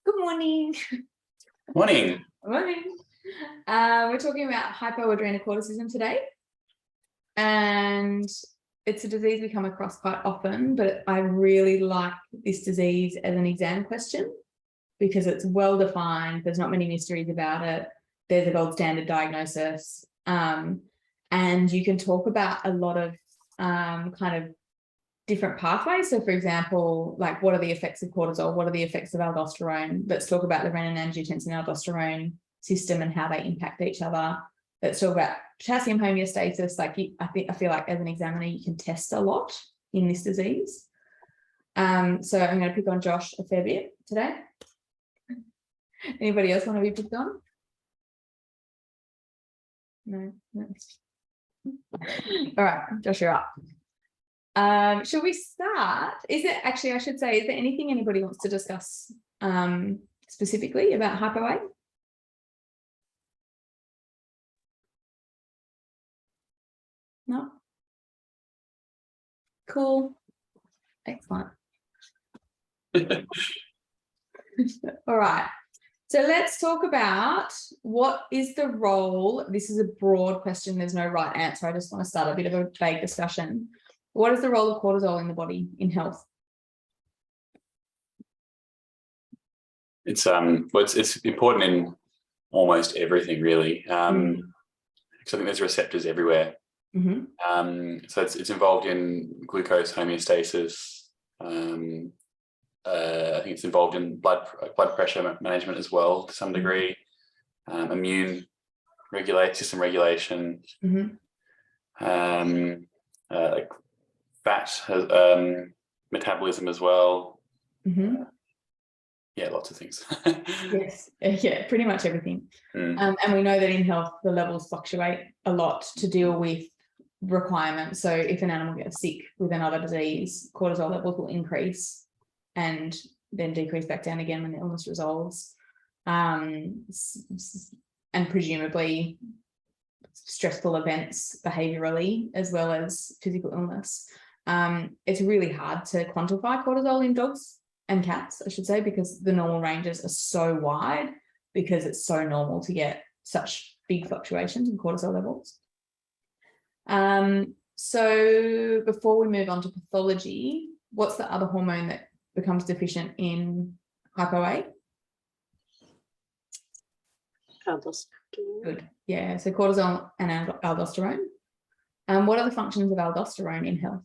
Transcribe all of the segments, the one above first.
Good morning. Morning. Morning. We're talking about hypoadrenocorticism today. And it's a disease we come across quite often, but I really like this disease as an exam question because it's well defined. There's not many mysteries about it. There's a gold standard diagnosis. And you can talk about a lot of kind of different pathways. So for example, like what are the effects of cortisol? What are the effects of aldosterone? Let's talk about the renin-angiotensin-aldosterone system and how they impact each other. Let's talk about potassium homeostasis. I feel like as an examiner, you can test a lot in this disease. So I'm going to pick on Josh a fair bit today. Anybody else want to be picked on? No. All right, Josh, you're up. Shall we start? Is there actually, I should say, is there anything anybody wants to discuss specifically about hypo-A? No? Cool. Excellent. All right. So let's talk about what is the role. This is a broad question. There's no right answer. I just want to start a bit of a vague discussion. What is the role of cortisol in the body in health? It's important in almost everything, really. Because I think there's receptors everywhere. Mm-hmm. So it's involved in glucose homeostasis. I think it's involved in blood pressure management as well to some degree. Immune system regulation. Mm-hmm. Like fat metabolism as well. Mm-hmm. Yeah, lots of things. Yes, yeah, pretty much everything. And we know that in health, the levels fluctuate a lot to deal with requirements. So if an animal gets sick with another disease, cortisol levels will increase and then decrease back down again when the illness resolves. And presumably stressful events behaviorally as well as physical illness. It's really hard to quantify cortisol in dogs and cats, I should say, because the normal ranges are so wide because it's so normal to get such big fluctuations in cortisol levels. So before we move on to pathology, what's the other hormone that becomes deficient in hypo-A? Aldosterone. Good. Yeah, so cortisol and aldosterone. What are the functions of aldosterone in health?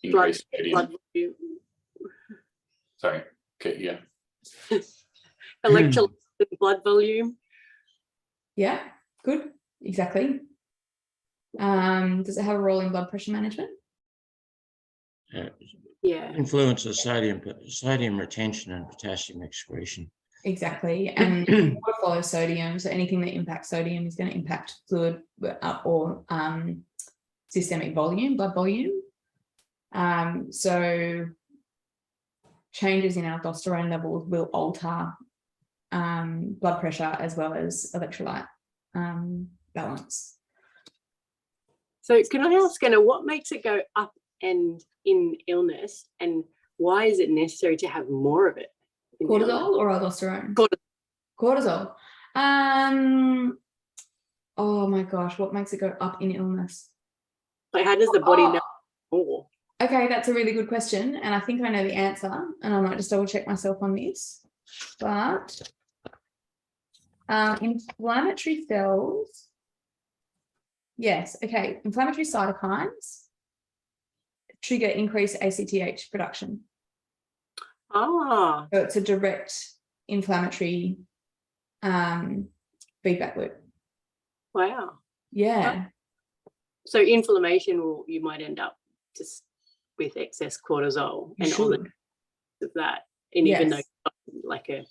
Increased sodium. Volume. Sorry. Okay, yeah. Electrolytes and blood volume. Yeah, good. Exactly. Does it have a role in blood pressure management? Yeah. Influences sodium retention and potassium excretion. Exactly. And water follows sodium. So anything that impacts sodium is going to impact fluid or systemic volume, blood volume. So changes in aldosterone levels will alter blood pressure as well as electrolyte balance. So can I ask, Anna, what makes it go up and in illness, and why is it necessary to have more of it? Cortisol or aldosterone? Cortisol. Oh my gosh, what makes it go up in illness? Like, how does the body know more? Okay, that's a really good question, and I think I know the answer, and I might just double check myself on this. But inflammatory cells, yes, okay, inflammatory cytokines trigger increased ACTH production. Ah. So it's a direct inflammatory feedback loop. Wow. Yeah. So inflammation you might end up just with excess cortisol and all the of that. And even though like a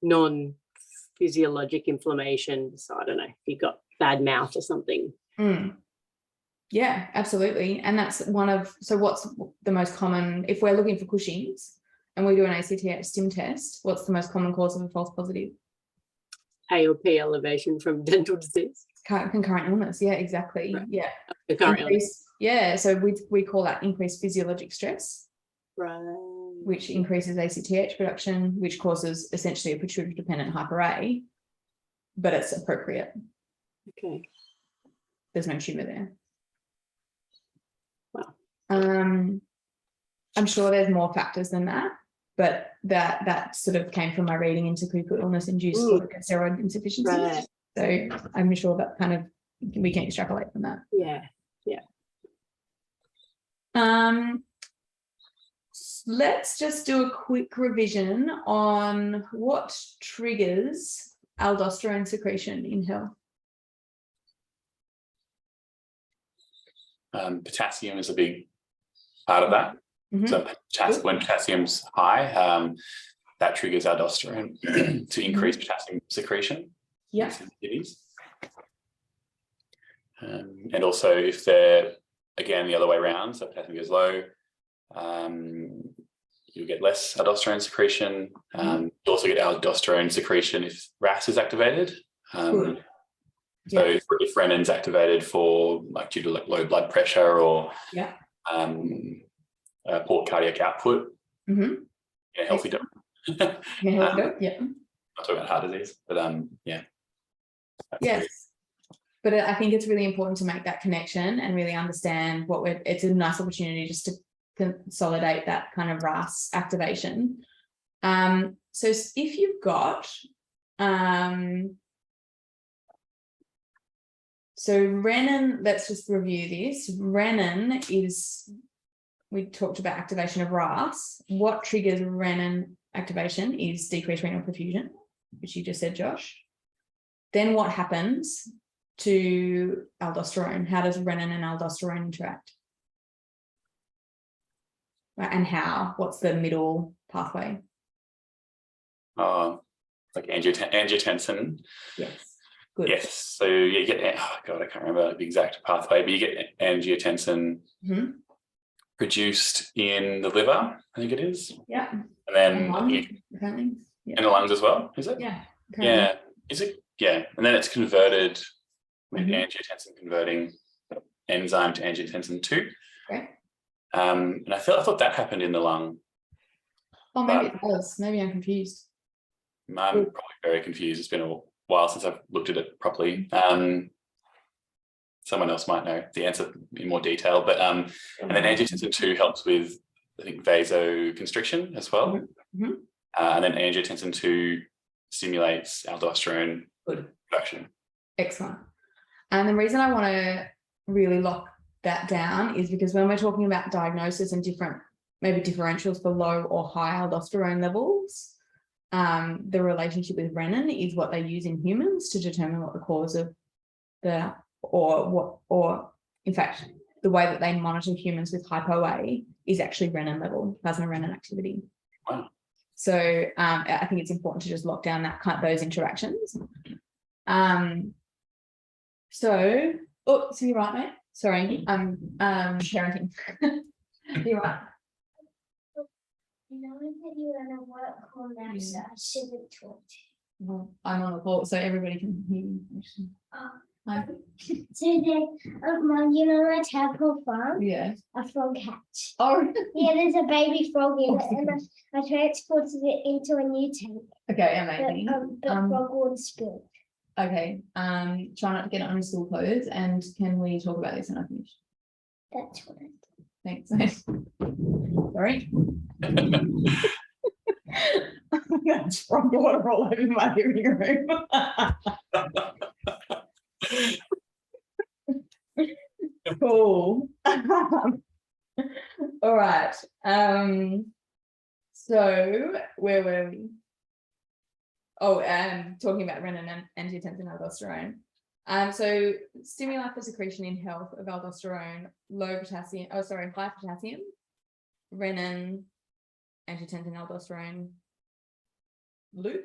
non-physiologic inflammation, so I don't know, if you got bad mouth or something. Yeah, absolutely. And that's so what's the most common, if we're looking for Cushing's and we do an ACTH stim test, what's the most common cause of a false positive? A or P elevation from dental disease. Concurrent illness. Yeah, exactly. Right. Yeah. Concurrent illness. Yeah. So we call that increased physiologic stress, Right. which increases ACTH production, which causes essentially a pituitary dependent hyper-A, but it's appropriate. Okay. There's no tumor there. Wow. I'm sure there's more factors than that, but that sort of came from my reading into critical illness induced corticosteroid insufficiency. Right. So I'm sure that kind of we can extrapolate from that. Yeah. Let's just do a quick revision on what triggers aldosterone secretion in health. Potassium is a big part of that. Mhm. So when potassium's high, that triggers aldosterone to increase potassium secretion. Yeah. in the kidneys. And also if they're, again, the other way around, so potassium goes low, you get less aldosterone secretion. You also get aldosterone secretion if RAS is activated. So if renin's activated for due to low blood pressure or poor cardiac output in a healthy dog. Not talking about heart disease, but yes. But I think it's really important to make that connection and really understand it's a nice opportunity just to consolidate that kind of RAS activation. So if you've got so renin, let's just review this. Renin is, we talked about activation of RAS. What triggers renin activation is decreased renal perfusion, which you just said, Josh. Then what happens to aldosterone? How does renin and aldosterone interact? Right, and how? What's the middle pathway? Like angiotensin. Yes. Good. Yes. So you get, I can't remember the exact pathway, but you get angiotensin produced in the liver, I think it is. Yeah. And then apparently. Yeah. in the lungs as well, is it? Yeah. Apparently. Yeah. Is it? Yeah. And then it's converted with angiotensin converting enzyme to angiotensin 2. Okay. And I thought that happened in the lung. Oh, maybe it does. Maybe I'm confused. I'm probably very confused. It's been a while since I've looked at it properly. Someone else might know the answer in more detail, but and then angiotensin 2 helps with, I think, vasoconstriction as well. And then angiotensin 2 stimulates aldosterone production. Excellent. And the reason I want to really lock that down is because when we're talking about diagnosis and different maybe differentials for low or high aldosterone levels, the relationship with renin is what they use in humans to determine what the cause of or in fact, the way that they monitor humans with hypo-A is actually renin level, plasma renin activity. Wow. So I think it's important to just lock down those interactions. So you're right, mate. Sorry, I'm parenting. You're right. You know that you're on a work call now, so I shouldn't talk to you. Well, I'm on the call, so everybody can hear you. Hi. So then, Mum, you know my tadpole farm? Yeah. A frog hatch. Oh. Yeah, there's a baby frog in it, and I transported it into a new tank. Okay, amazing. But frog water spilled. Okay. Try not to get it on your school clothes, and can we talk about this when I finish? That's what I did. Thanks. Sorry. That's frog water all over my living room. Cool. All right. So where were we? Talking about renin and angiotensin aldosterone. So stimuli for secretion in health of aldosterone, high potassium, renin, angiotensin aldosterone loop.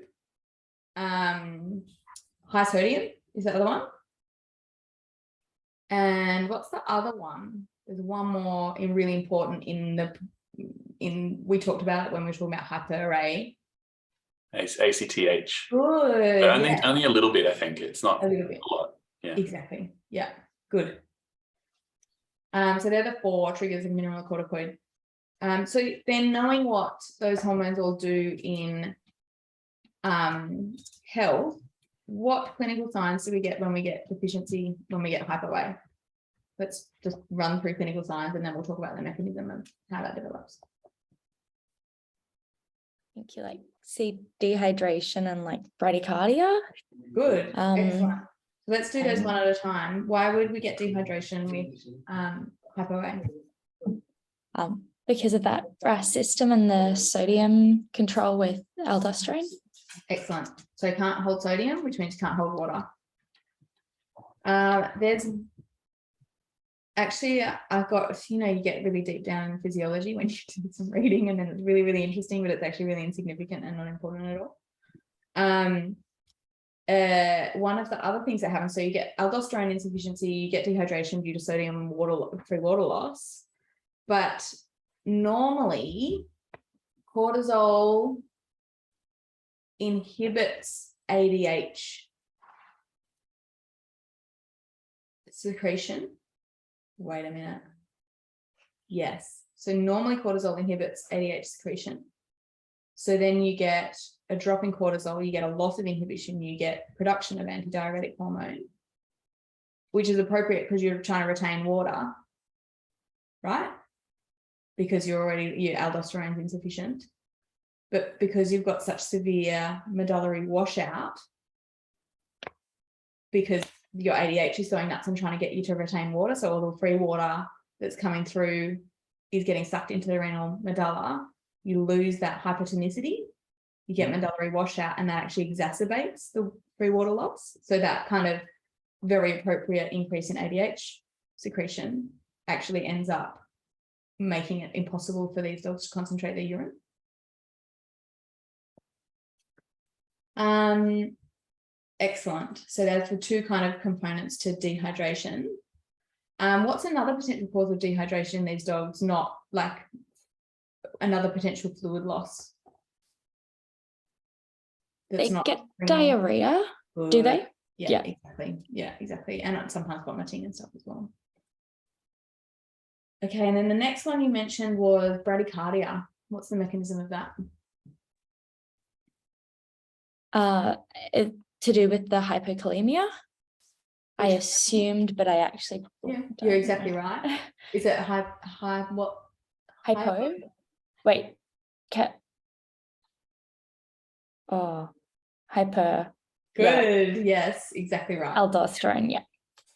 High sodium is the other one. And what's the other one? There's one more really important we talked about it when we were talking about hyper-A. ACTH. Good. But only a little bit, I think. It's not a little bit. A lot. Yeah. Exactly. Yeah. Good. So they're the 4 triggers of mineralocorticoid. So then knowing what those hormones all do in health, what clinical signs do we get when we get deficiency, when we get hypo-A? Let's just run through clinical signs and then we'll talk about the mechanism of how that develops. I think you like see dehydration and like bradycardia. Good. Excellent. Let's do those and- one at a time. Why would we get dehydration with hypo-A? Because of that RAS system and the sodium control with aldosterone. Excellent. So can't hold sodium, which means can't hold water. There's actually, I've got, you get really deep down in physiology when you do some reading, and then it's really, really interesting, but it's actually really insignificant and not important at all. One of the other things that happens, so you get aldosterone insufficiency, you get dehydration due to sodium free water loss, but normally cortisol inhibits ADH secretion. Wait a minute. Yes. So normally cortisol inhibits ADH secretion. So then you get a drop in cortisol, you get a loss of inhibition, you get production of antidiuretic hormone, which is appropriate because you're trying to retain water, right? Because your aldosterone is insufficient. But because you've got such severe medullary washout, because your ADH is going nuts and trying to get you to retain water, so all the free water that's coming through is getting sucked into the renal medulla, you lose that hypertonicity, you get medullary washout, and that actually exacerbates the free water loss. So that kind of very appropriate increase in ADH secretion actually ends up making it impossible for these dogs to concentrate their urine. Excellent. So that's the 2 kind of components to dehydration. What's another potential cause of dehydration in these dogs? Not like another potential fluid loss. They get diarrhea. Good. Do they? Yeah, exactly. Yeah, exactly. And sometimes vomiting and stuff as well. Okay, and then the next one you mentioned was bradycardia. What's the mechanism of that? To do with the hypokalemia. I assumed, but I actually You're exactly right. Is it what? Hypo? Wait. Hyper. Good. Yes, exactly right. Aldosterone. Yeah.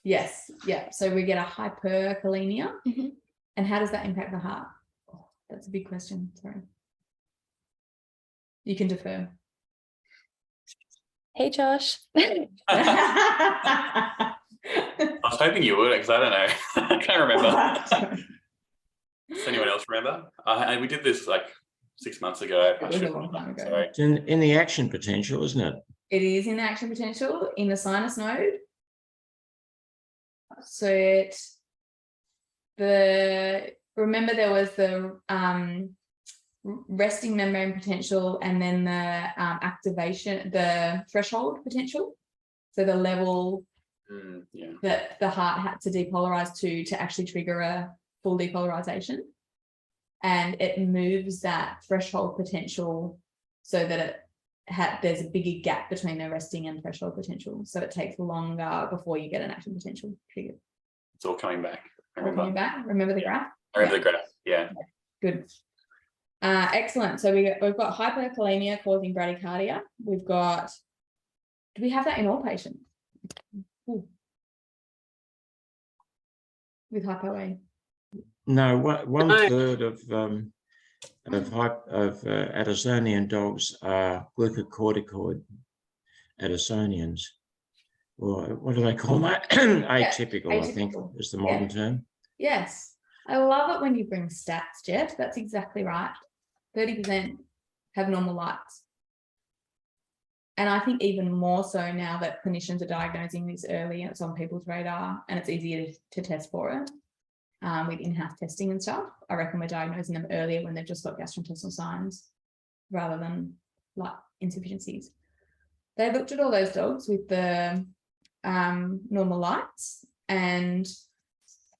Yes. Yeah. So we get a hyperkalemia. Mm-hmm. And how does that impact the heart? Oh, that's a big question. Sorry. You can defer. Hey, Josh. I was hoping you would, because I don't know. I can't remember. Does anyone else remember? We did this like 6 months ago. It was a long time ago. Sorry. It's in the action potential, isn't it? It is in the action potential in the sinus node. So remember there was the resting membrane potential and then the activation, the threshold potential. So the level that the heart had to depolarize to actually trigger a full depolarization. And it moves that threshold potential so that there's a bigger gap between the resting and threshold potential. So it takes longer before you get an action potential triggered. It's all coming back. Coming back. Remember the graph? I remember the graph. Yeah. Good. Excellent. So we've got hyperkalemia causing bradycardia. We've got, do we have that in all patients? Ooh. With hypo-A? No, 1/3 of Addisonian dogs are glucocorticoid Addisonians. Or what do they call that? Atypical, I think, is the modern term. Yes. I love it when you bring stats, Jeff. That's exactly right. 30% have normal lights. And I think even more so now that clinicians are diagnosing this early and it's on people's radar and it's easier to test for it with in-house testing and stuff. I reckon we're diagnosing them earlier when they've just got gastrointestinal signs rather than light insufficiencies. They looked at all those dogs with the normal lights, and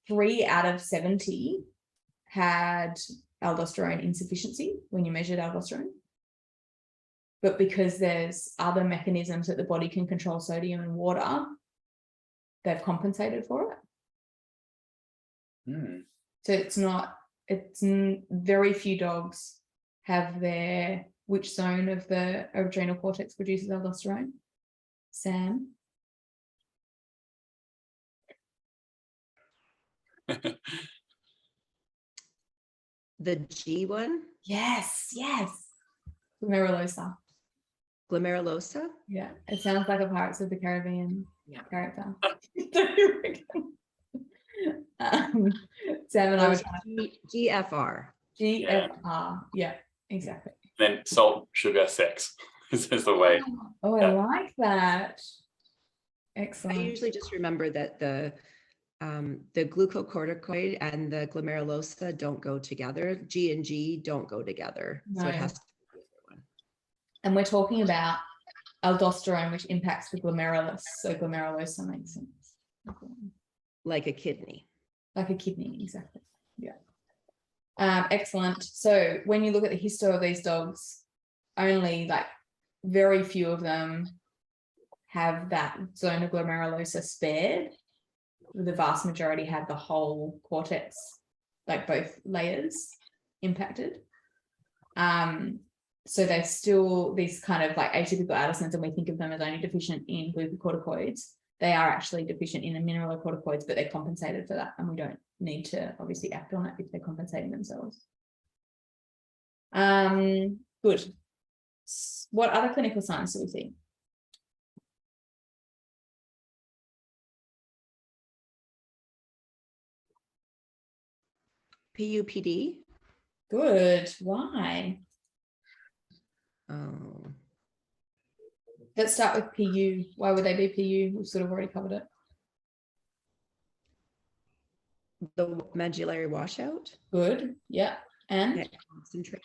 3 out of 70 had aldosterone insufficiency when you measured aldosterone. But because there's other mechanisms that the body can control sodium and water, they've compensated for it. So very few dogs have which zone of the adrenal cortex produces aldosterone? Sam? The G one, Yes. Glomerulosa. glomerulosa. Yeah, it sounds like a Pirates of the Caribbean character. Sam and I were trying GFR. GFR. Yeah, exactly. Then salt, sugar, sex is the way. Oh, I like that. I Excellent. usually just remember that the glucocorticoid and the glomerulosa don't go together. G and G don't go together. So it No. has to be the other one. And we're talking about aldosterone, which impacts the glomerulus. So glomerulosa makes sense. Like a kidney. Like a kidney, exactly. Yeah. Excellent. So when you look at the history of these dogs, only like very few of them have that zone of glomerulosa spared. The vast majority had the whole cortex, like both layers, impacted. So they're still these kind of like atypical Addisons, and we think of them as only deficient in glucocorticoids. They are actually deficient in the mineralocorticoids, but they're compensated for that, and we don't need to obviously act on it if they're compensating themselves. Good. What other clinical signs do we see? PUPD. Good. Why? Oh, Let's start with PU. Why would they be PU? We've sort of already covered it. the medullary washout. Good. Yeah. And Can't concentrate.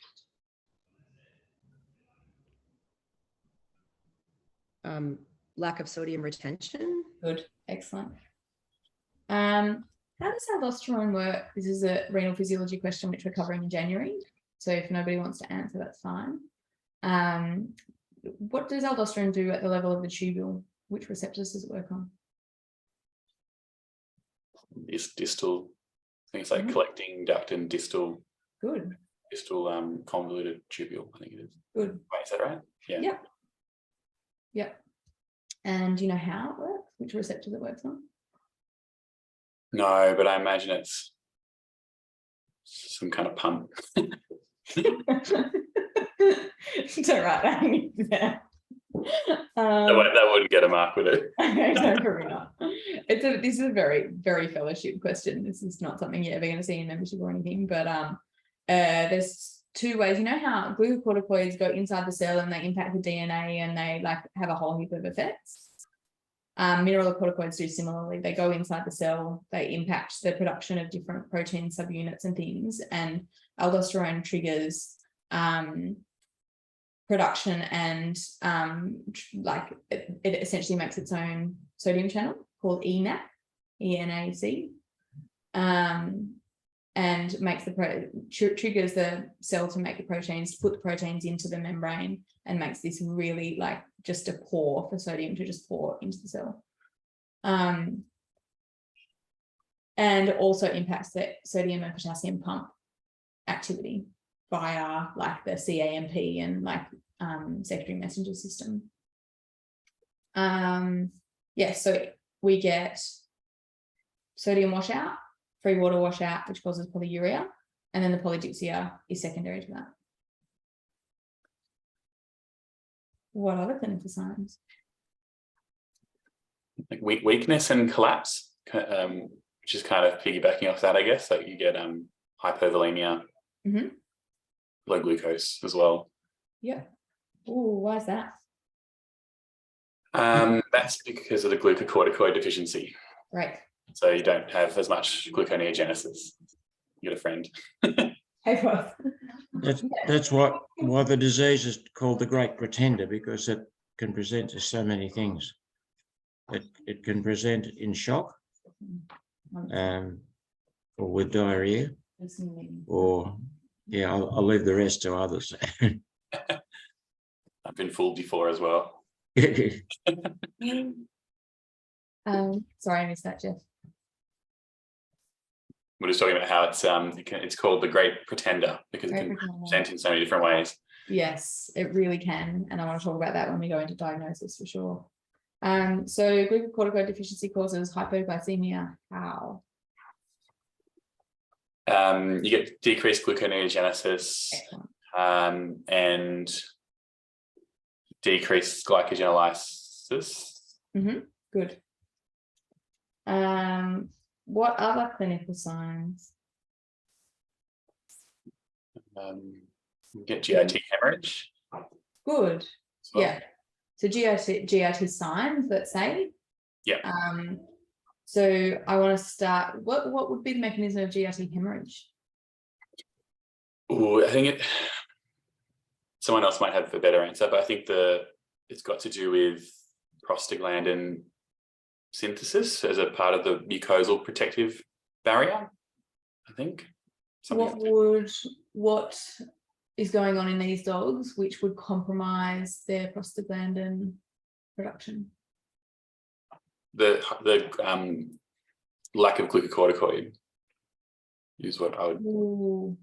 Lack of sodium retention. good. Excellent. How does aldosterone work? This is a renal physiology question which we're covering in January. So if nobody wants to answer, that's fine. What does aldosterone do at the level of the tubule? Which receptors does it work on? Distal, I think it's like collecting duct and distal Good. Convoluted tubule, I think it is. Good. Wait, is that right? Yeah. Yep. Yep. And do you know how it works? Which receptors it works on? No, but I imagine it's some kind of pump. Don't write that in there. That wouldn't get a mark, would it? Okay, no, probably not. This is a very, very fellowship question. This is not something you're ever going to see in membership or anything, but there's two ways. You know how glucocorticoids go inside the cell and they impact the DNA and they like have a whole heap of effects. Mineralocorticoids do similarly. They go inside the cell, they impact the production of different protein subunits and things, and aldosterone triggers production and like it essentially makes its own sodium channel called ENAC, ENAC, and makes triggers the cell to make the proteins, to put the proteins into the membrane, and makes this really like just a pour for sodium to just pour into the cell. And also impacts the sodium and potassium pump activity via like the CAMP and like secondary messenger system. Yeah, so we get sodium washout, free water washout, which causes polyuria, and then the polydipsia is secondary to that. What other clinical signs? Like weakness and collapse, which is kind of piggybacking off that, I guess. Like you get hypovolemia, low glucose as well. Yeah. Oh, why is that? That's because of the glucocorticoid deficiency. Right. So you don't have as much gluconeogenesis. You get a friend. Hey, both. That's why the disease is called the Great Pretender, because it can present as so many things. it can present in shock, or with diarrhea, or yeah, I'll leave the rest to others. I've been fooled before as well. Sorry, I missed that, Jeff. We're just talking about how it's called the Great Pretender because it can present in so many different ways. Yes, it really can, and I want to talk about that when we go into diagnosis for sure. So glucocorticoid deficiency causes hypoglycemia. How? You get decreased gluconeogenesis and decreased glycogenolysis. Good. What other clinical signs? You get GIT hemorrhage. Good. Well. Yeah. So GIT signs, let's say. Yeah. So I want to start. What would be the mechanism of GIT hemorrhage? Oh, I think someone else might have a better answer, but I think it's got to do with prostaglandin synthesis as a part of the mucosal protective barrier. I think. What is going on in these dogs which would compromise their prostaglandin production? The lack of glucocorticoid is what I would. Ooh,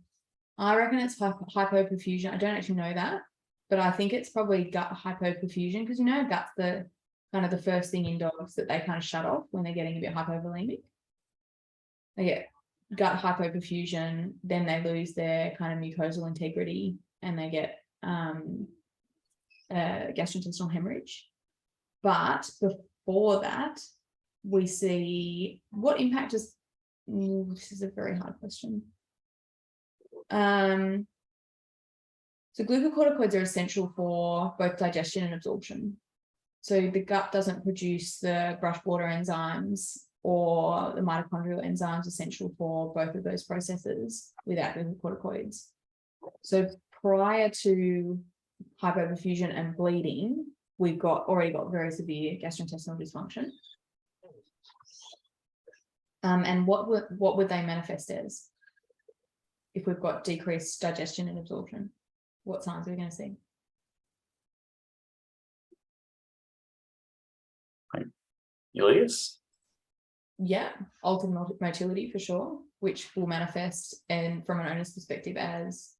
I reckon it's hypoperfusion. I don't actually know that, but I think it's probably gut hypoperfusion because gut's the kind of the first thing in dogs that they kind of shut off when they're getting a bit hypovolemic. They get gut hypoperfusion, then they lose their kind of mucosal integrity and they get gastrointestinal hemorrhage. But before that, we see what impact is. This is a very hard question. So glucocorticoids are essential for both digestion and absorption. So the gut doesn't produce the brush border enzymes or the mitochondrial enzymes essential for both of those processes without glucocorticoids. So prior to hypoperfusion and bleeding, we've already got very severe gastrointestinal dysfunction. And what would they manifest as if we've got decreased digestion and absorption? What signs are we going to see? Ileus? Yeah, altered motility for sure, which will manifest and from an owner's perspective as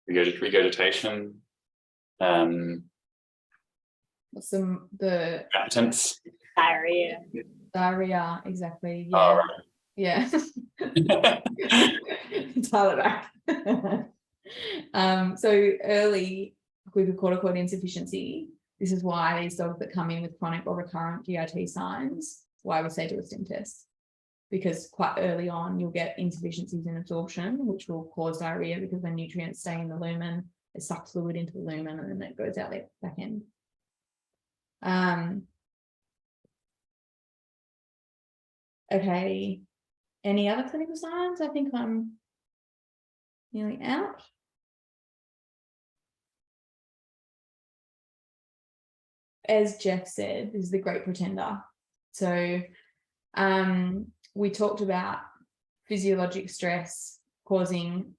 regurgitation. what's the Impotence. Diarrhea. exactly. Yeah. Oh, right. Yeah. Dial it back. So early glucocorticoid insufficiency. This is why these dogs that come in with chronic or recurrent GIT signs, why we say do a stim test, because quite early on you'll get insufficiencies in absorption, which will cause diarrhea because when nutrients stay in the lumen, it sucks fluid into the lumen and then it goes out the back end. Okay. Any other clinical signs? I think I'm nearly out. As Jeff said, this is the Great Pretender. So we talked about physiologic stress causing,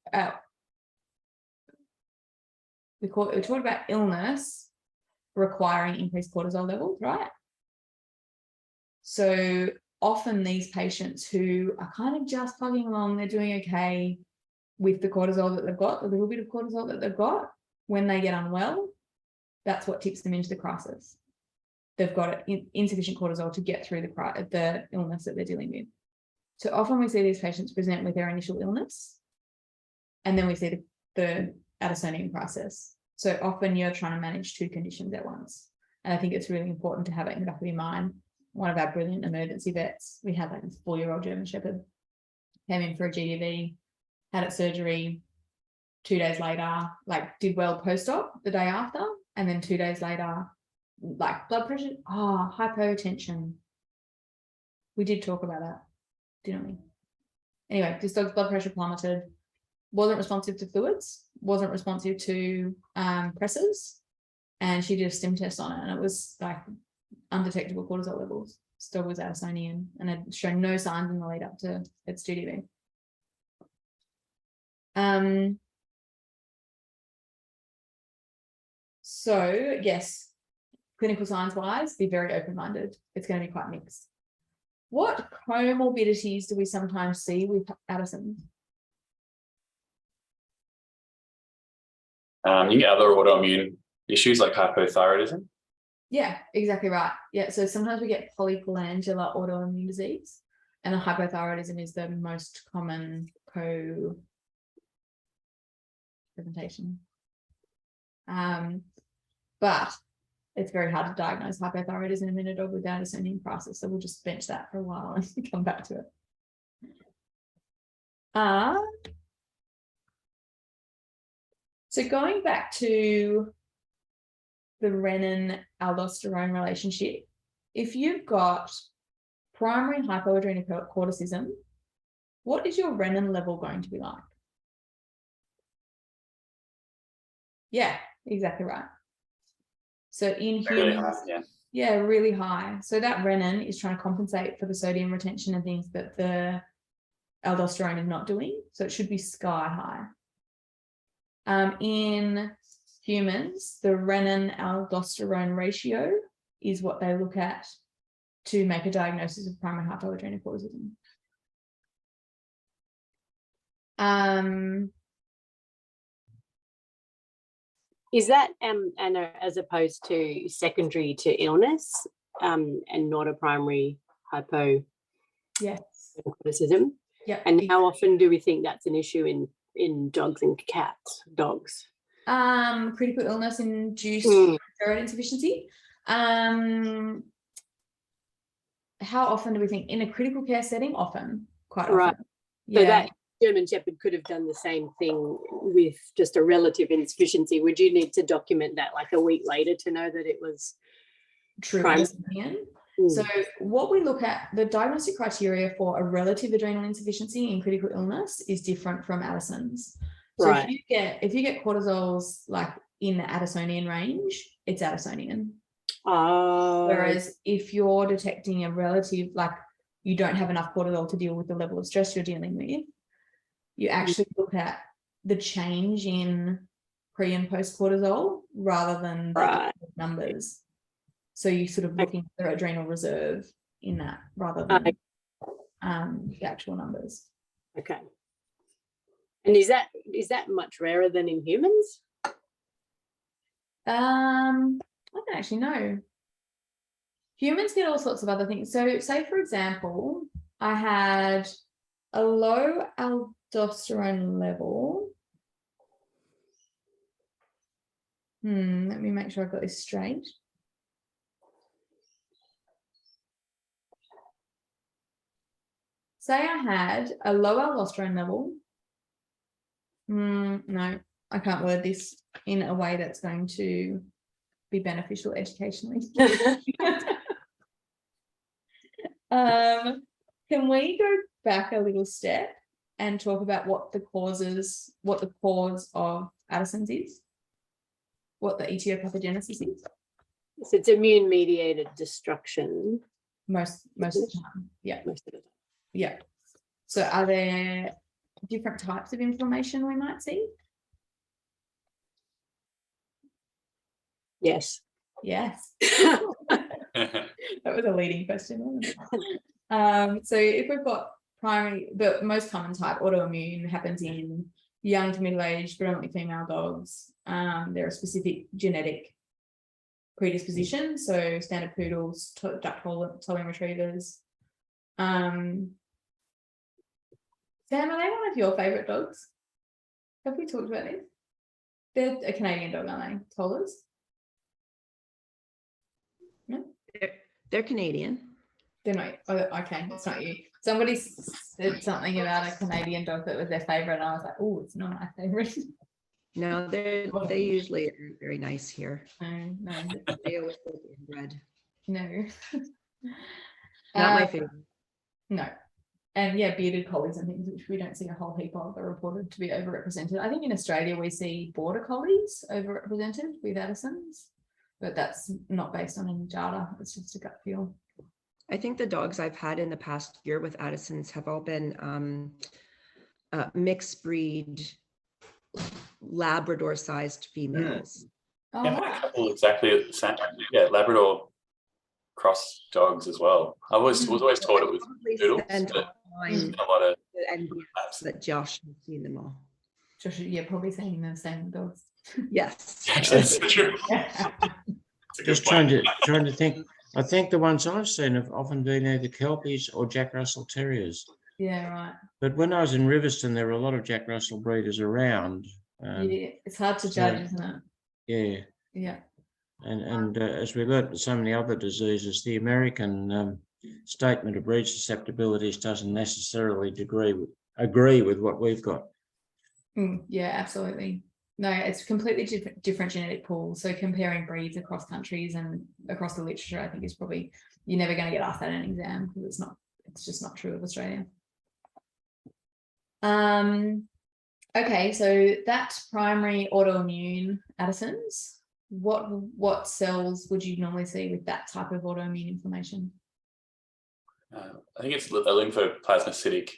we talked about illness requiring increased cortisol levels, right? So often these patients who are kind of just plugging along, they're doing okay with the cortisol that they've got, the little bit of cortisol that they've got, when they get unwell, that's what tips them into the crisis. They've got insufficient cortisol to get through the illness that they're dealing with. So often we see these patients present with their initial illness, and then we see the Addisonian crisis. So often you're trying to manage two conditions at once. And I think it's really important to have it in the back of your mind. One of our brilliant emergency vets, we had like this 4-year-old German Shepherd, came in for a GDV, had it surgery, 2 days later, like did well post-op the day after, and then 2 days later, like blood pressure, hypotension. We did talk about that, didn't we? Anyway, this dog's blood pressure plummeted, wasn't responsive to fluids, wasn't responsive to pressors, and she did a stim test on it, and it was like undetectable cortisol levels. This dog was Addisonian and had shown no signs in the lead up to its DDB. So yes, clinical science wise, be very open-minded. It's going to be quite mixed. What comorbidities do we sometimes see with Addison? You can get other autoimmune issues like hypothyroidism. Yeah, exactly right. Yeah, so sometimes we get polyglandular autoimmune disease, and the hypothyroidism is the most common co-presentation. But it's very hard to diagnose hypothyroidism in a dog with Addisonian crisis, so we'll just bench that for a while and come back to it. So going back to the renin-aldosterone relationship, if you've got primary hypoadrenocorticism, what is your renin level going to be like? Yeah, exactly right. So in humans, Really high, yeah. Really high. So that renin is trying to compensate for the sodium retention and things that the aldosterone is not doing. So it should be sky high. In humans, the renin-aldosterone ratio is what they look at to make a diagnosis of primary hypoadrenocorticism. Is that Anna, as opposed to secondary to illness, and not a primary hypocorticism? Yeah. And how often do we think that's an issue in dogs and cats? Dogs. Critical illness induced steroid insufficiency. How often do we think in a critical care setting? Often, quite often. Right. Yeah. So that German Shepherd could have done the same thing with just a relative insufficiency. Would you need to document that like a week later to know that it was true? So what we look at, the diagnostic criteria for a relative adrenal insufficiency in critical illness is different from Addison's. So right. if you get cortisols like in the Addisonian range, it's Addisonian. Whereas if you're detecting a relative, like you don't have enough cortisol to deal with the level of stress you're dealing with, you actually look at the change in pre and post cortisol rather than the numbers. So you sort of looking at their adrenal reserve in that rather than the actual numbers. Okay. And is that much rarer than in humans? I don't actually know. Humans get all sorts of other things. So say, for example, I had a low aldosterone level. Let me make sure I've got this straight. Say I had a low aldosterone level. No, I can't word this in a way that's going to be beneficial educationally. Can we go back a little step and talk about what the cause of Addison's is? What the etiopathogenesis is? So it's immune-mediated destruction. Most of the time, yeah. Most of the time. Yeah. So are there different types of inflammation we might see? Yes. Yes. That was a leading question, wasn't it? So if we've got the most common type, autoimmune, happens in young to middle-aged, predominantly female dogs. There are specific genetic predispositions, so standard poodles, Dutch Tolling retrievers. Sam, are they one of your favourite dogs? Have we talked about this? They're a Canadian dog, aren't they? Tollers? No? They're Canadian. They're not. Oh, okay, it's not you. Somebody said something about a Canadian dog that was their favourite, and I was like, oh, it's not my favourite. No, they usually are very nice here. No. They always look inbred. No. Not my favorite. No. And yeah, bearded collies and things, which we don't see a whole heap of, are reported to be overrepresented. I think in Australia we see border collies overrepresented with Addison's. but that's not based on any data. It's just a gut feel. I think the dogs I've had in the past year with Addison's have all been mixed breed Labrador sized females. Oh, Yeah, I've had a nice. couple exactly the same. Yeah, Labrador cross dogs as well. I was always taught it was Probably doodles, send but online a lot of the NBS that Josh has seen them all. Josh, yeah, probably saying the same dogs. Yes. that's true. Yeah. That's a good Just point. trying to think. I think the ones I've seen have often been either Kelpies or Jack Russell Terriers. Yeah, right. But when I was in Riverston, there were a lot of Jack Russell breeders around. Yeah, it's hard to judge, isn't it? Yeah. Yeah. And as we learnt with so many other diseases, the American statement of breed susceptibilities doesn't necessarily agree with what we've got. Yeah, absolutely. No, it's completely different genetic pool. So comparing breeds across countries and across the literature, I think is probably, you're never going to get asked that in an exam because it's just not true of Australia. Okay, so that primary autoimmune Addison's, what cells would you normally see with that type of autoimmune inflammation? I think it's a lymphoplasmacytic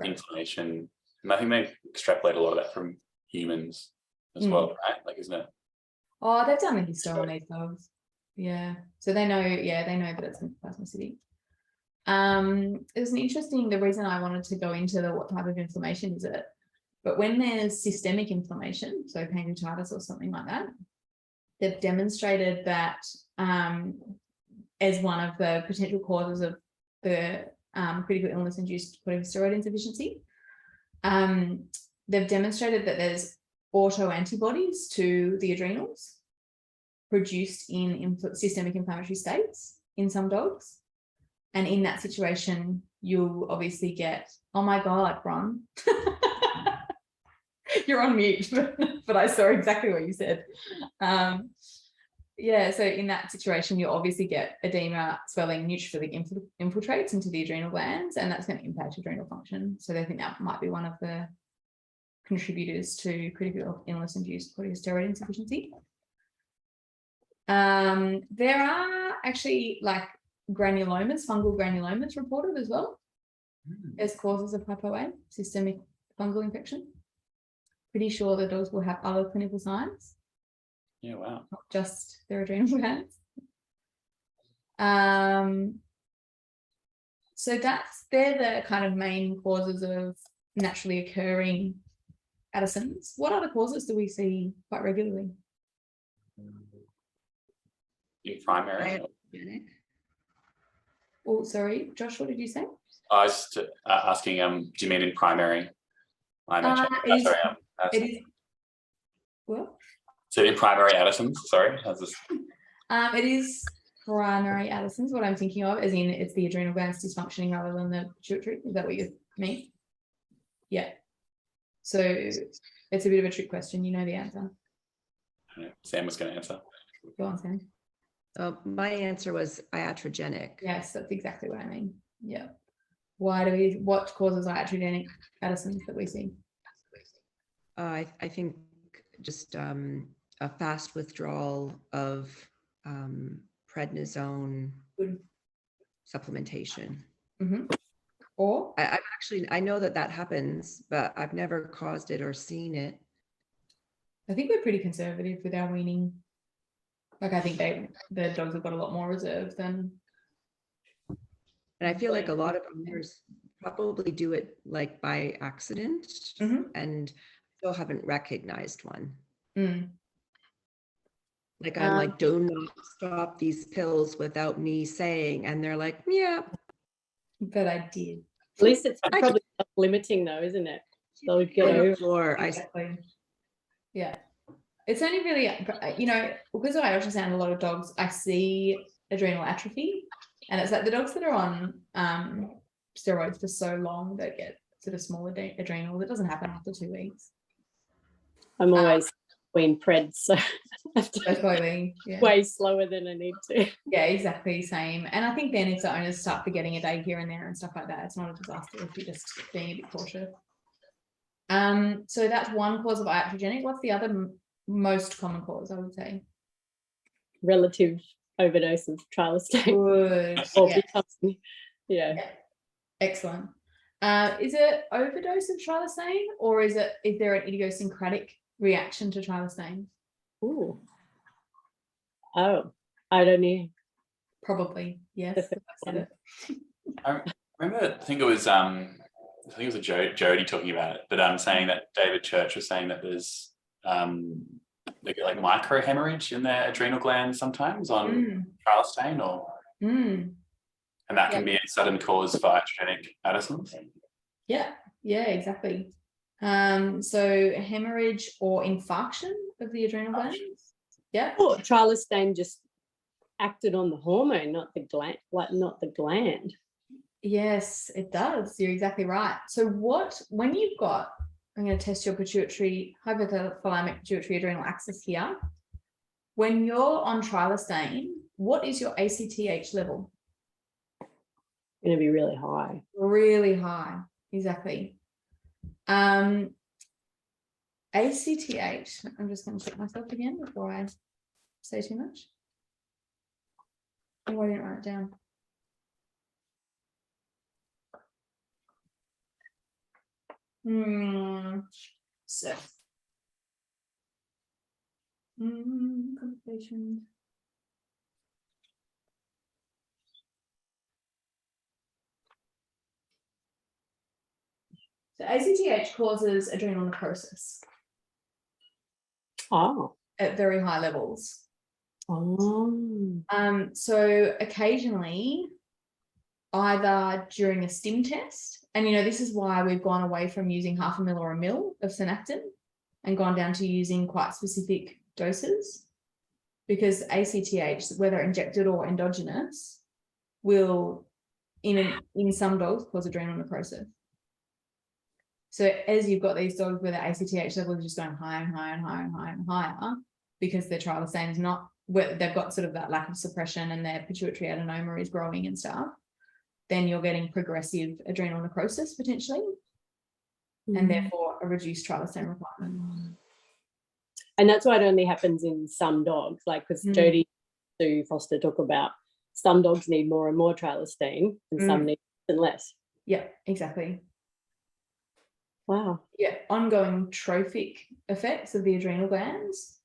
inflammation. And I think they extrapolate a lot of that from humans as well, right? Like, isn't it? Oh, they've done the histo on these dogs. Yeah. So they know that it's lymphoplasmacytic. It was the reason I wanted to go into what type of inflammation is it, but when there's systemic inflammation, so pancreatitis or something like that, they've demonstrated that as one of the potential causes of the critical illness induced corticosteroid insufficiency. They've demonstrated that there's autoantibodies to the adrenals produced in systemic inflammatory states in some dogs. And in that situation, you'll obviously get, oh my God, Ron. You're on mute, but I saw exactly what you said. Yeah, so in that situation, you'll obviously get edema, swelling, neutrophilic infiltrates into the adrenal glands, and that's going to impact adrenal function. So they think that might be one of the contributors to critical illness-induced corticosteroid insufficiency. There are actually like granulomas, fungal granulomas reported as well as causes of hypo-A, systemic fungal infection. Pretty sure the dogs will have other clinical signs. Yeah, wow. Not just their adrenal glands. So they're the kind of main causes of naturally occurring Addison's. What other causes do we see quite regularly? In primary. Oh, sorry, Josh, what did you say? I was just, asking, do you mean in primary? It is. Well, so in primary Addison's, sorry. it is primary Addison's, what I'm thinking of, as in it's the adrenal glands dysfunctioning rather than the pituitary. Is that what you mean? Yeah. So it's a bit of a trick question. You know the answer. Sam was going to answer. Go on, Sam. My answer was iatrogenic. Yes, that's exactly what I mean. Yeah. What causes iatrogenic Addison's that we see? I think just a fast withdrawal of prednisone supplementation. Or I know that happens, but I've never caused it or seen it. I think we're pretty conservative with our weaning. Like I think the dogs have got a lot more reserve than. And I feel like a lot of owners probably do it like by accident and still haven't recognized one. Like I'm like, do not stop these pills without me saying, and they're like, yeah. But I did. At least it's probably limiting though, isn't it? They'll get over. Exactly. Yeah. It's only really, because I ultrasound a lot of dogs, I see adrenal atrophy, and it's like the dogs that are on steroids for so long that get sort of small adrenals. It doesn't happen after 2 weeks. I'm always between preds, so totally, yeah. Way slower than I need to. Yeah, exactly, same. And I think then if the owners start forgetting a day here and there and stuff like that, it's not a disaster if you're just being a bit cautious. So that's one cause of iatrogenic. What's the other most common cause, I would say? relative overdose of trilostane. Good. Or Yeah. becoming, yeah. Excellent. Is it overdose of trilostane, or is there an idiosyncratic reaction to trilostane? Ooh. Oh, I don't know. Probably, yes. That's I said it. I remember, I think it was a Jody talking about it, but saying that David Church was saying that there's they get like micro hemorrhage in their adrenal glands sometimes on trilostane, and that can be a sudden cause for iatrogenic Addison's. Yeah, exactly. So hemorrhage or infarction of the adrenal glands. Yeah. Oh, trilostane just acted on the hormone, not the gland. Yes, it does. You're exactly right. So when you've got, I'm going to test your hypothalamic pituitary adrenal axis here. When you're on trilostane, what is your ACTH level? Going to be really high. Really high, exactly. ACTH, I'm just going to check myself again before I say too much. Oh, I didn't write it down. So complications. So ACTH causes adrenal necrosis. Oh. At very high levels. Oh. So occasionally, either during a stim test, and this is why we've gone away from using 0.5 ml or 1 ml of synactin and gone down to using quite specific doses, because ACTH, whether injected or endogenous, will in some dogs cause adrenal necrosis. So as you've got these dogs where the ACTH level is just going higher and higher and higher and higher and higher, because their trilostane is not, they've got sort of that lack of suppression and their pituitary adenoma is growing and stuff, then you're getting progressive adrenal necrosis potentially, and therefore a reduced trilostane requirement. And that's why it only happens in some dogs, like because Jody Sue Foster talk about some dogs need more and more trilostane and some need less and less. Yeah, exactly. Wow. Yeah, ongoing trophic effects of the adrenal glands.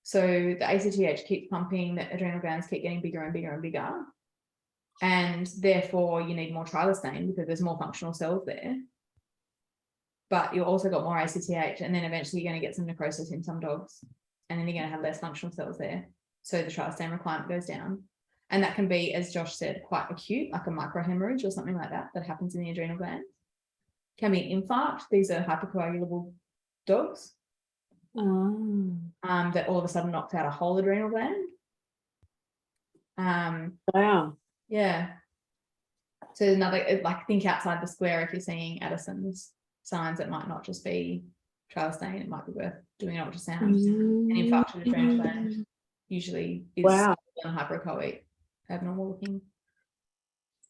So the ACTH keeps pumping, the adrenal glands keep getting bigger and bigger and bigger. And therefore you need more trilostane because there's more functional cells there. But you've also got more ACTH, and then eventually you're going to get some necrosis in some dogs. And then you're going to have less functional cells there. So the trilostane requirement goes down. And that can be, as Josh said, quite acute, like a microhemorrhage or something like that happens in the adrenal glands. Can be an infarct. These are hypercoagulable dogs. That all of a sudden knocks out a whole adrenal gland. Wow. Yeah. So another, like, think outside the square if you're seeing Addison's signs. It might not just be trilostane. It might be worth doing an ultrasound. An infarcted adrenal gland usually is hyperechoic, abnormal looking.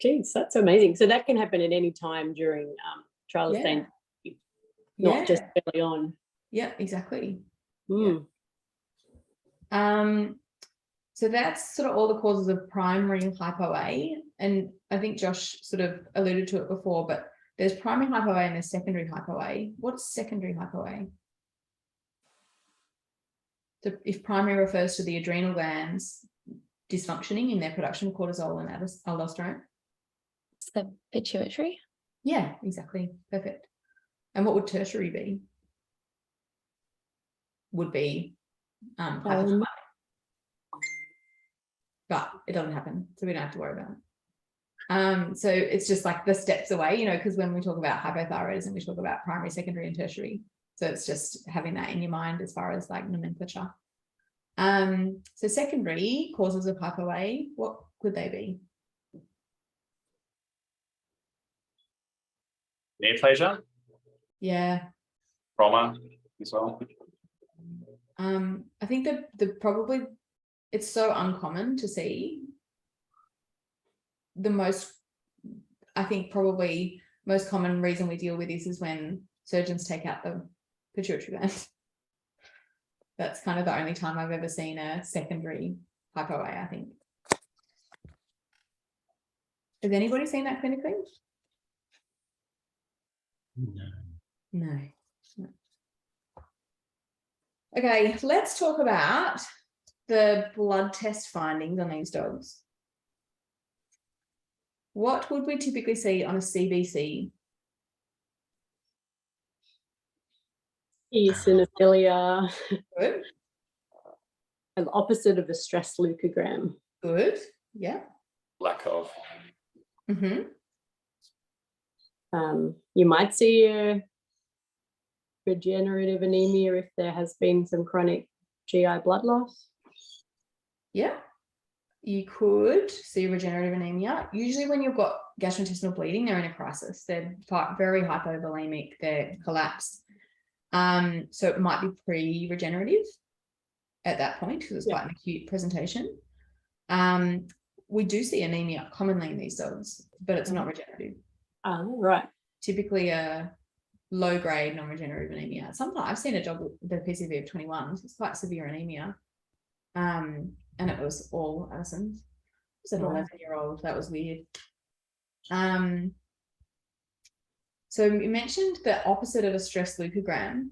Geez, that's amazing. So that can happen at any time during trilostane, not just early on. Yeah, exactly. Yeah. So that's sort of all the causes of primary hypo-A, and I think Josh sort of alluded to it before, but there's primary hypo-A and there's secondary hypo-A. What's secondary hypo-A? So if primary refers to the adrenal glands dysfunctioning in their production of cortisol and aldosterone. It's the pituitary. Yeah, exactly. Perfect. And what would tertiary be? Would be hypothalamic. But it doesn't happen, so we don't have to worry about it. So it's just like the steps away, because when we talk about hypothyroidism, we talk about primary, secondary, and tertiary. So it's just having that in your mind as far as like nomenclature. So secondary causes of hypo-A, what could they be? Neoplasia? Yeah. Trauma as well. I think the probably, it's so uncommon to see. The most, I think probably most common reason we deal with this is when surgeons take out the pituitary gland. That's kind of the only time I've ever seen a secondary hypo-A, I think. Has anybody seen that clinically? No. No. Okay, let's talk about the blood test findings on these dogs. What would we typically see on a CBC? Eosinophilia, Good, an opposite of a stress leukogram. good, yeah. Lack of. Mm-hmm. You might see a regenerative anemia if there has been some chronic GI blood loss. Yeah, you could see regenerative anemia. Usually when you've got gastrointestinal bleeding, they're in a crisis. They're very hypovolemic, they're collapsed. So it might be pre-regenerative at that point because it's quite an acute presentation. We do see anemia commonly in these dogs, but it's not regenerative. Right. Typically a low-grade non-regenerative anemia. Sometimes I've seen a dog with the PCV of 21. It's quite severe anemia. And it was all Addison's. It was an 11-year-old. That was weird. So you mentioned the opposite of a stress leukogram.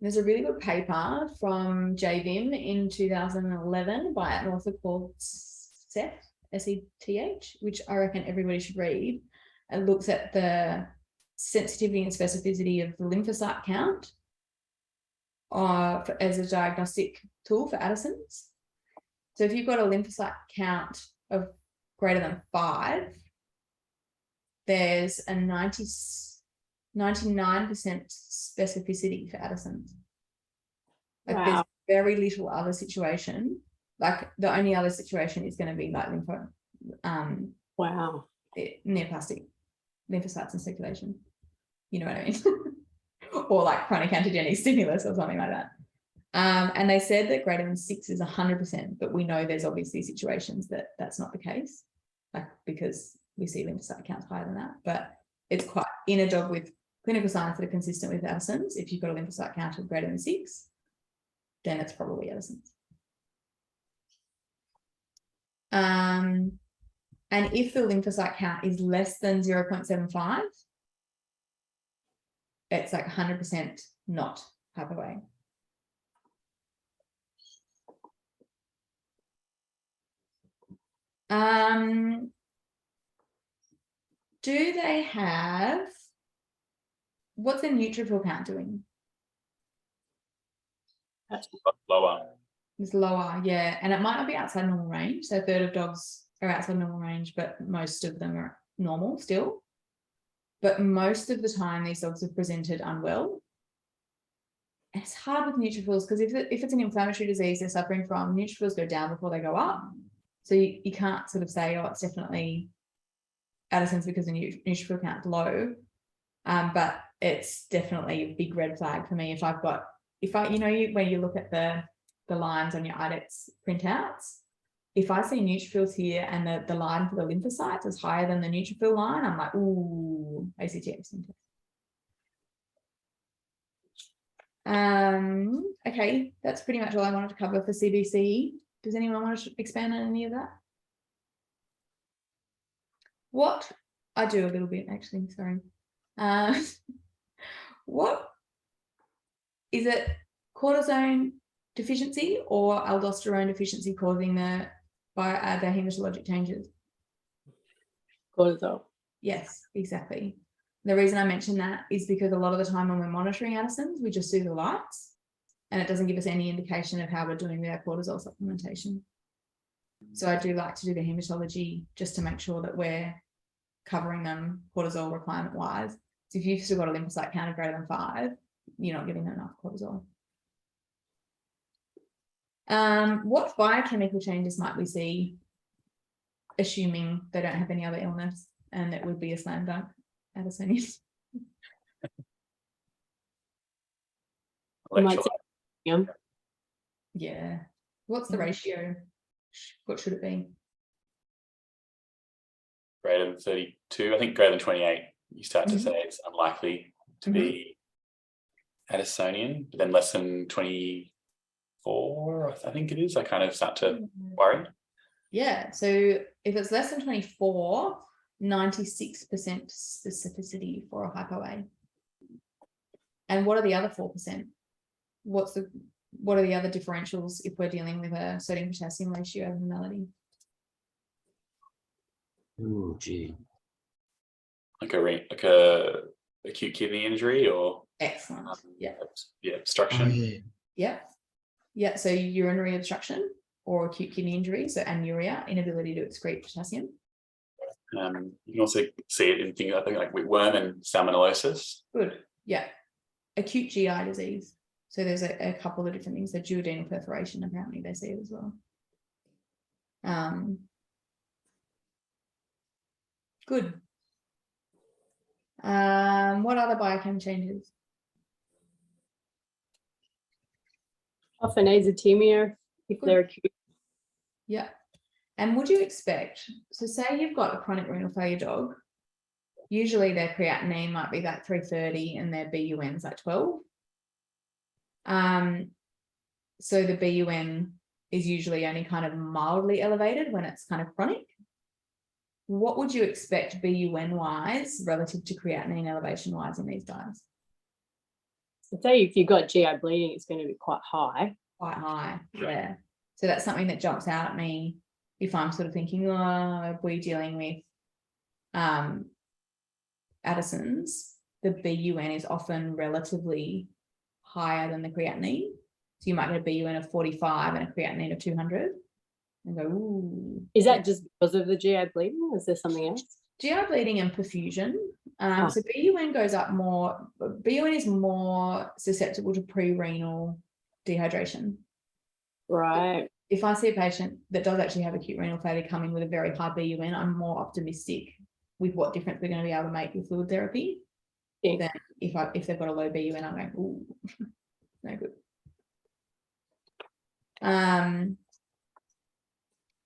There's a really good paper from JVIM in 2011 by an author called Seth, S-E-T-H, which I reckon everybody should read. It looks at the sensitivity and specificity of the lymphocyte count as a diagnostic tool for Addison's. So if you've got a lymphocyte count of greater than 5, there's a 99% specificity for Addison's. Like there's very little other situation. Like the only other situation is going to be like neoplastic lymphocytes in circulation. You know what I mean? Or like chronic antigenic stimulus or something like that. And they said that greater than 6 is 100%, but we know there's obviously situations that that's not the case, like because we see lymphocyte counts higher than that. But it's quite in a dog with clinical signs that are consistent with Addison's. If you've got a lymphocyte count of greater than 6, then it's probably Addison's. And if the lymphocyte count is less than 0.75, it's like 100% not hypo-A. Do they have, what's the neutrophil count doing? Lower. It's lower, yeah. And it might not be outside normal range. So a third of dogs are outside normal range, but most of them are normal still. But most of the time, these dogs have presented unwell. And it's hard with neutrophils because if it's an inflammatory disease they're suffering from, neutrophils go down before they go up. So you can't sort of say, oh, it's definitely Addison's because the neutrophil count's low. But it's definitely a big red flag for me. When you look at the lines on your IDEX printouts, if I see neutrophils here and the line for the lymphocytes is higher than the neutrophil line, I'm like, ooh, ACTX. Okay, that's pretty much all I wanted to cover for CBC. Does anyone want to expand on any of that? What I do a little bit actually, sorry. What is it, cortisone deficiency or aldosterone deficiency causing the hematologic changes? Cortisol. Yes, exactly. The reason I mention that is because a lot of the time when we're monitoring Addison's, we just see the lights and it doesn't give us any indication of how we're doing with our cortisol supplementation. So I do like to do the hematology just to make sure that we're covering them cortisol requirement wise. So if you've still got a lymphocyte count of greater than 5, you're not giving them enough cortisol. What biochemical changes might we see, assuming they don't have any other illness and it would be a slam dunk Addisonian? Yeah. What's the ratio? What should it be? Greater than 32. I think greater than 28. You start to say it's unlikely to be Addisonian, but then less than 25 24, I think it is, I kind of start to worry. Yeah, so if it's less than 24, 96% specificity for a hypo-A. And what are the other 4%? What are the other differentials if we're dealing with a sodium potassium ratio abnormality? Oh, gee. Like a acute kidney injury or Excellent. Yeah. yeah, Oh, obstruction. yeah. Yeah. Yeah. So urinary obstruction or acute kidney injury. So anuria, inability to excrete potassium. You can also see it in things, I think, like whipworm and salmonellosis. Good. Yeah. Acute GI disease. So there's a couple of different things. So duodenal perforation, apparently they see it as well. Good. What other biochem changes? Often azotemia if they're acute. Yeah. And would you expect, so say you've got a chronic renal failure dog, usually their creatinine might be like 330 and their BUN's like 12. So the BUN is usually only kind of mildly elevated when it's kind of chronic. What would you expect BUN wise relative to creatinine elevation wise in these guys? So say if you've got GI bleeding, it's going to be quite high. Quite high, yeah. So that's something that jumps out at me if I'm sort of thinking, oh, we're dealing with Addison's, the BUN is often relatively higher than the creatinine. So you might get a BUN of 45 and a creatinine of 200 and go, ooh. Is that just because of the GI bleeding? Or is there something else? GI bleeding and perfusion. So BUN goes up more, BUN is more susceptible to pre-renal dehydration. Right. If I see a patient that does actually have acute renal failure come in with a very high BUN, I'm more optimistic with what difference we're going to be able to make with fluid therapy. Yeah. Than if they've got a low BUN, I'm going, ooh, no good.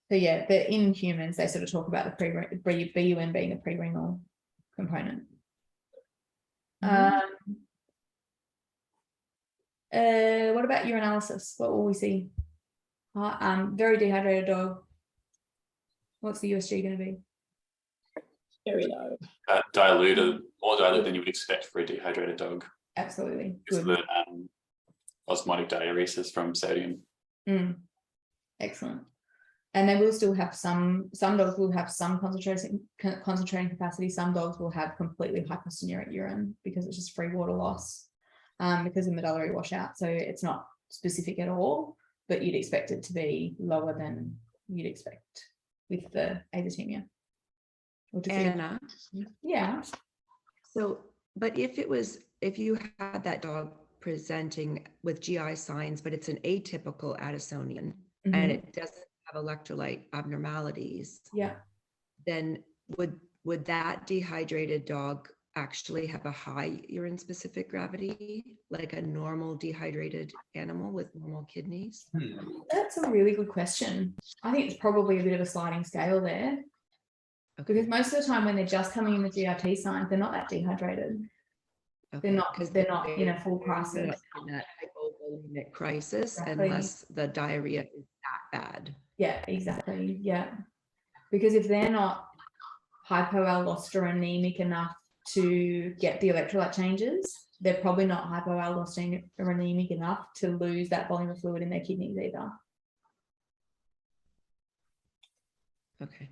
So yeah, in humans, they sort of talk about the BUN being a pre-renal component. What about urinalysis? What will we see? Very dehydrated dog. What's the USG going to be? Very low. Diluted, more diluted than you would expect for a dehydrated dog. Absolutely. It's Good. the osmotic diuresis from sodium. Excellent. And they will still have some dogs will have some concentrating capacity. Some dogs will have completely hypostenuric urine because it's just free water loss because of medullary washout. So it's not specific at all, but you'd expect it to be lower than you'd expect with the azotemia. Anna. Yeah. So, but if you had that dog presenting with GI signs, but it's an atypical Addisonian and it doesn't have electrolyte abnormalities, yeah, then would that dehydrated dog actually have a high urine specific gravity, like a normal dehydrated animal with normal kidneys? That's a really good question. I think it's probably a bit of a sliding scale there. Okay. Because most of the time when they're just coming in with GRT signs, they're not that dehydrated. Okay. They're not in a full crisis. In that hypovolemic crisis, Exactly. unless the diarrhea is that bad. Yeah, exactly. Yeah. Because if they're not hypoaldosteronemic enough to get the electrolyte changes, they're probably not hypoaldosteronemic enough to lose that volume of fluid in their kidneys either. Okay.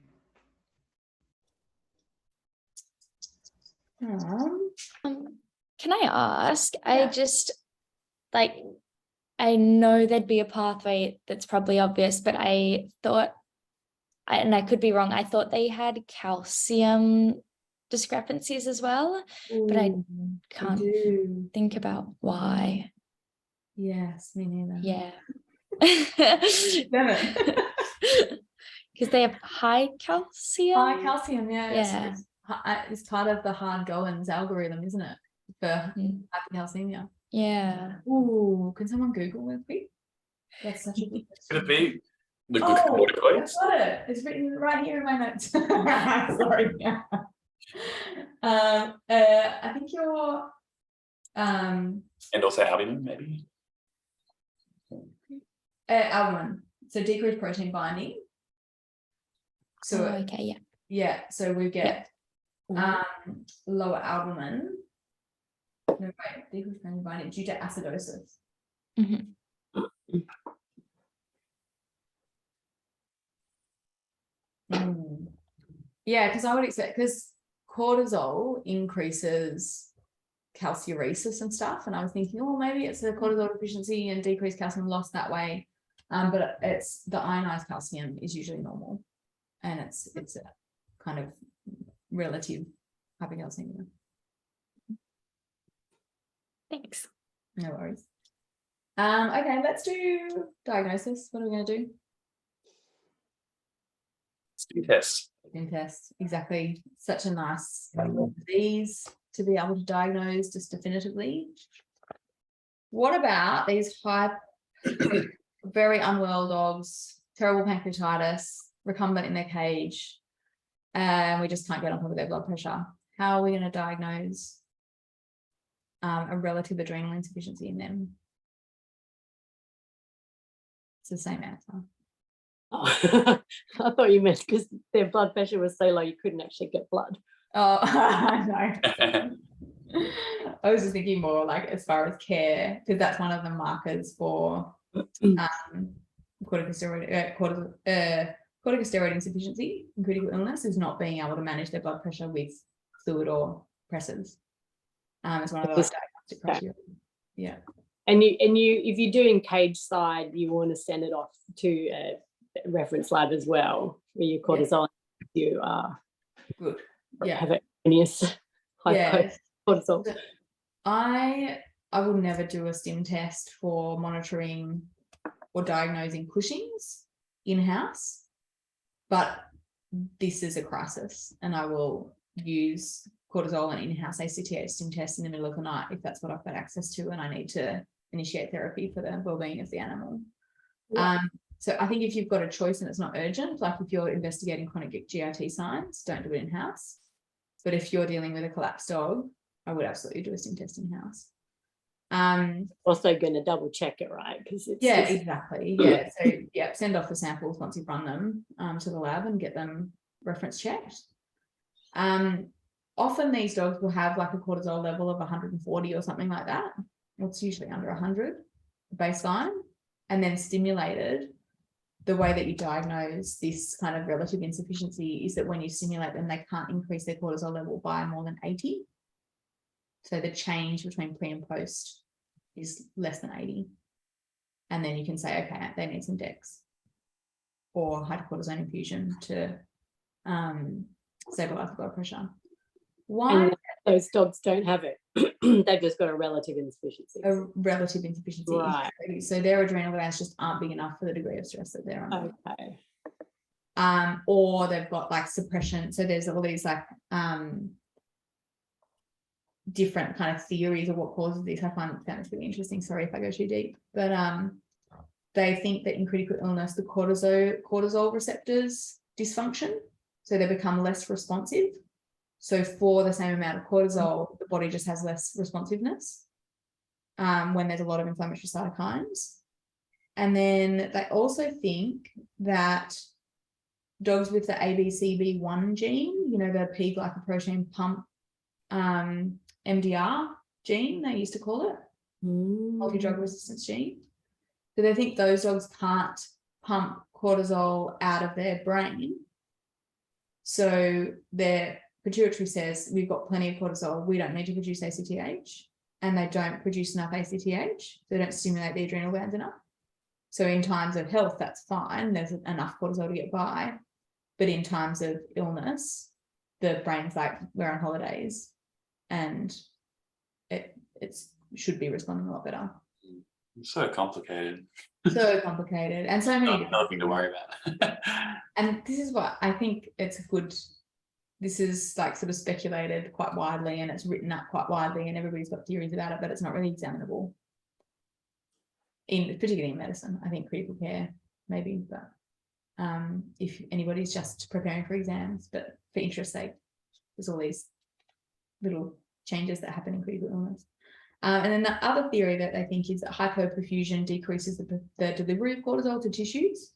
Can I ask? I just I know there'd be a pathway that's probably obvious, but I thought, and I could be wrong, I thought they had calcium discrepancies as well, but I can't think about why. Yes, me neither. Yeah. Damn it. Because they have high calcium. High calcium, Yeah. It's part of the hard goings algorithm, isn't it? For hypocalcemia. Yeah. Ooh, can someone Google with me? That's such a good question. Could it be the Oh, glucocorticoids? I've got it. It's written right here in my notes. Sorry. I think you're And also albumin, maybe? Albumin, so decreased protein binding. So Oh, okay, yeah. yeah, so we get lower albumin. No, wait, decreased protein binding due to acidosis. Mhm. Yeah, because I would expect, because cortisol increases calciuresis and stuff, and I was thinking, oh, maybe it's a cortisol deficiency and decreased calcium loss that way. But it's the ionized calcium is usually normal, and it's a kind of relative hypocalcemia. Thanks. No worries. Okay, let's do diagnosis. What are we going to do? Skin test. Skin test, exactly. Such a nice disease to be able to diagnose just definitively. What about these very unwell dogs, terrible pancreatitis, recumbent in their cage, and we just can't get on top of their blood pressure? How are we going to diagnose a relative adrenal insufficiency in them? It's the same answer. Oh, I thought you meant because their blood pressure was so low you couldn't actually get blood. Oh, no. I was just thinking more like as far as care, because that's one of the markers for corticosteroid insufficiency and critical illness is not being able to manage their blood pressure with fluid or pressors. It's one of the diagnostic criteria. Yeah. And you if you're doing cage side, you want to send it off to a reference lab as well, where your cortisol you are good. Yeah. have erroneous cortisol. I will never do a stim test for monitoring or diagnosing Cushing's in-house, but this is a crisis, and I will use cortisol and in-house ACTH stim test in the middle of the night if that's what I've got access to and I need to initiate therapy for the well-being of the animal. Yeah. So I think if you've got a choice and it's not urgent, like if you're investigating chronic GIT signs, don't do it in-house. But if you're dealing with a collapsed dog, I would absolutely do a stim test in-house. Also going to double check it, right? Because exactly. Yeah. So yeah, send off the samples once you've run them to the lab and get them reference checked. Often these dogs will have like a cortisol level of 140 or something like that. It's usually under 100 baseline, and then stimulated. The way that you diagnose this kind of relative insufficiency is that when you stimulate them, they can't increase their cortisol level by more than 80. So the change between pre and post is less than 80. And then you can say, okay, they need some DEX or hydrocortisone infusion to stabilize the blood pressure. Why? And those dogs don't have it. They've just got a relative insufficiency. A relative insufficiency. Right. So their adrenal glands just aren't big enough for the degree of stress that they're under. Okay. Or they've got like suppression. So there's all these like different kind of theories of what causes this. I find this really interesting. Sorry if I go too deep, but they think that in critical illness, the cortisol receptors dysfunction, so they become less responsive. So for the same amount of cortisol, the body just has less responsiveness when there's a lot of inflammatory cytokines. And then they also think that dogs with the ABCB1 gene, you know, the P-glycoprotein pump MDR gene, they used to call it, multi-drug resistance gene. So they think those dogs can't pump cortisol out of their brain. So their pituitary says, we've got plenty of cortisol, we don't need to produce ACTH, and they don't produce enough ACTH. They don't stimulate the adrenal glands enough. So in times of health, that's fine. There's enough cortisol to get by. But in times of illness, the brain's like, we're on holidays, and it should be responding a lot better. So complicated. So complicated, and so many nothing to worry about. And this is what I think it's good. This is like sort of speculated quite widely, and it's written up quite widely, and everybody's got theories about it, but it's not really examinable. Particularly in medicine, I think critical care maybe, but if anybody's just preparing for exams, but for interest's sake, there's all these little changes that happen in critical illness. And then the other theory that they think is that hypoperfusion decreases the delivery of cortisol to tissues.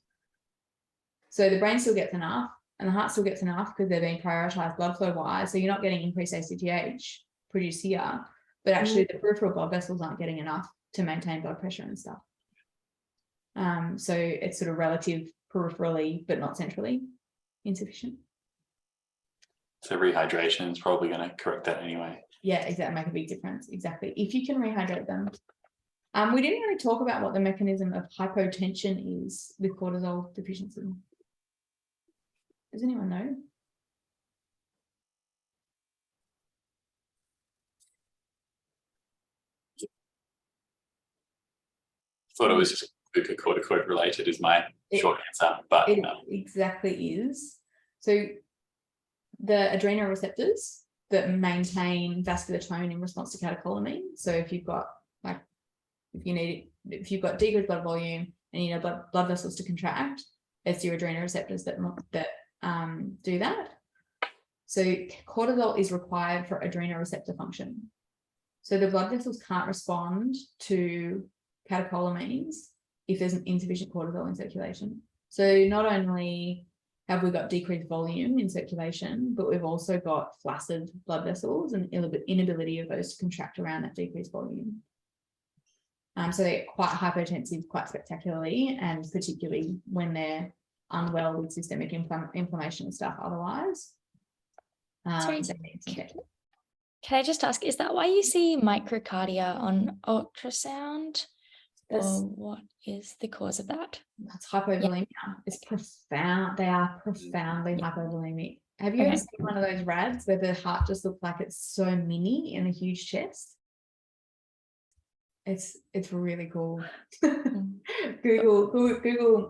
So the brain still gets enough and the heart still gets enough because they're being prioritized blood flow wise. So you're not getting increased ACTH produced here, but actually the peripheral blood vessels aren't getting enough to maintain blood pressure and stuff. So it's sort of relative peripherally, but not centrally insufficient. So rehydration is probably going to correct that anyway. Yeah, exactly. Make a big difference. Exactly. If you can rehydrate them. We didn't really talk about what the mechanism of hypotension is with cortisol deficiency. Does anyone know? Thought it was just glucocorticoid related is my short answer, but it exactly is. So the adrenoreceptors that maintain vascular tone in response to catecholamine. So if you've got if you've got decreased blood volume and you know blood vessels to contract, it's your adrenoreceptors that do that. So cortisol is required for adrenoreceptor function. So the blood vessels can't respond to catecholamines if there's an insufficient cortisol in circulation. So not only have we got decreased volume in circulation, but we've also got flaccid blood vessels and inability of those to contract around that decreased volume. So they're quite hypotensive, quite spectacularly, and particularly when they're unwell with systemic inflammation and stuff otherwise. Sorry, can I just ask, is that why you see microcardia on ultrasound? Or what is the cause of that? That's hypovolemia. Yeah. It's profound. They are profoundly hypovolemic. Have you ever seen one of those rads where the heart just looks like it's so mini in a huge chest? It's really cool. Google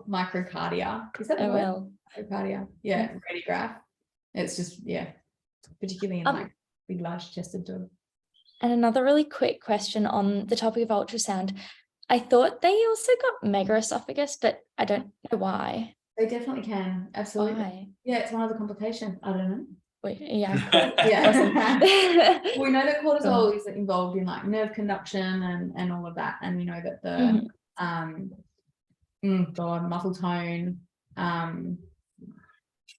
microcardia. Is that the word? Microcardia. Yeah, radiograph. It's just, yeah, particularly in like big, large chested dog. And another really quick question on the topic of ultrasound. I thought they also got megaesophagus, but I don't know why. They definitely can. Absolutely. Why? Yeah, it's one of the complications. I don't know. Yeah, cool. Yeah. We know that cortisol is involved in like nerve conduction and all of that, and we know that the muscle tone,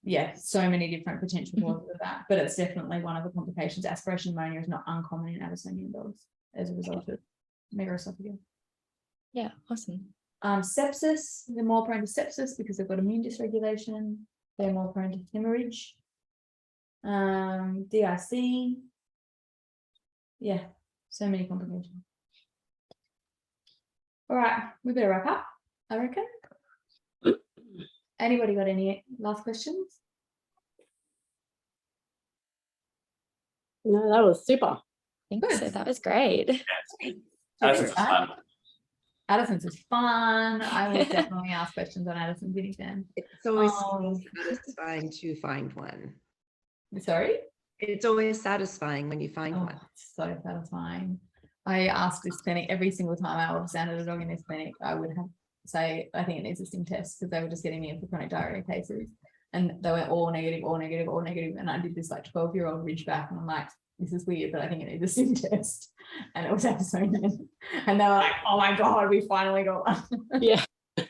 yeah, so many different potential causes of that, but it's definitely one of the complications. Aspiration pneumonia is not uncommon in Addisonian dogs as a result of megaesophagus. Yeah, awesome. Sepsis, they're more prone to sepsis because they've got immune dysregulation. They're more prone to hemorrhage. DIC. Yeah, so many complications. All right, we better wrap up, I reckon. Anybody got any last questions? No, that was super. Thanks. So that was great. Addison's fun. Addison's is fun. I will definitely ask questions on Addison's anytime. It's always satisfying to find one. Sorry? It's always satisfying when you find one. It's so satisfying. I asked this clinic every single time I ultrasounded a dog in this clinic, I would have say, I think it needs a stim test because they were just getting me in for chronic diarrhea cases. And they were all negative, all negative, all negative. And I did this like 12-year-old Ridgeback and I'm like, this is weird, but I think it needs a stim test. And it was Addisonian. And they were like, oh my God, we finally got one. Yeah. They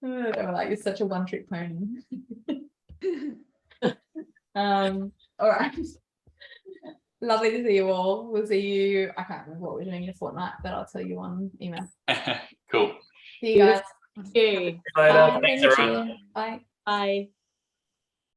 were like, you're such a one-trick pony. All right. Lovely to see you all. We'll see you. I can't remember what we're doing in a fortnight, but I'll tell you on email. Cool. See you guys. Okay. Later. Bye. Thanks, Thank everyone. you. Bye. Bye.